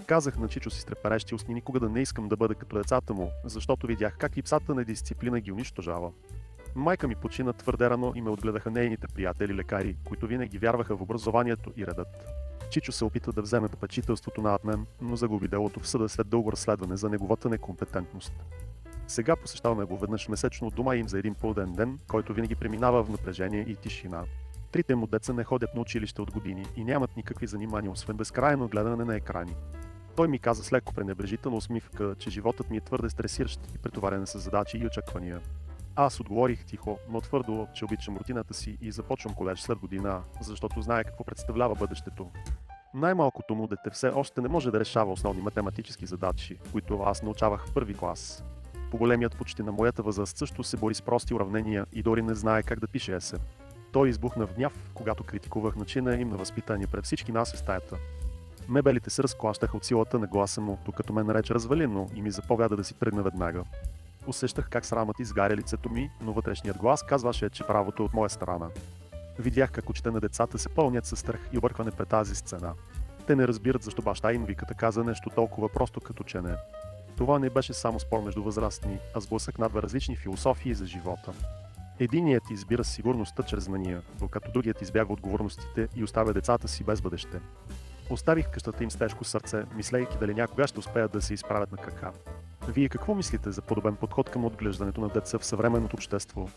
Казах на Чичо си с треперещи устни никога да не искам да бъда като децата му, защото видях как липсата на дисциплина ги унищожава. Майка ми почина твърде рано и ме отгледаха нейните приятели лекари, които винаги вярваха в образованието и редът. Чичо се опита да вземе попечителството над мен, но загуби делото в съда след дълго разследване за неговата некомпетентност. Сега посещаваме го веднъж месечно от дома им за един полуден ден, който винаги преминава в напрежение и тишина. Трите му деца не ходят на училище от години и нямат никакви занимания, освен безкрайно гледане на екрани. Той ми каза с леко пренебрежителна усмивка, че животът ми е твърде стресиращ и претоварен с задачи и очаквания. Аз отговорих тихо, но твърдо, че обичам рутината си и започвам колеж след година, защото знае какво представлява бъдещето. Най-малкото му дете все още не може да решава основни математически задачи, които аз научавах в първи клас. По-големият почти на моята възраст също се бори с прости уравнения и дори не знае как да пише есе. Той избухна в гняв, когато критикувах начина им на възпитание пред всички нас в стаята. Мебелите се разклащаха от силата на гласа му, докато ме нарече развалено и ми заповяда да си тръгна веднага. Усещах как срамът изгаря лицето ми, но вътрешният глас казваше, че правото е от моя страна. Видях как очите на децата се пълнят със страх и объркване пред тази сцена. Те не разбират защо баща им виката каза нещо толкова просто като че не. Това не беше само спор между възрастни, а сблъсък на две различни философии за живота. Единият избира сигурността чрез знания, докато другият избягва отговорностите и оставя децата си без бъдеще. Оставих къщата им с тежко сърце, мислейки дали някога ще успеят да се изправят на крака. Вие какво мислите за подобен подход към отглеждането на деца в съвременното общество?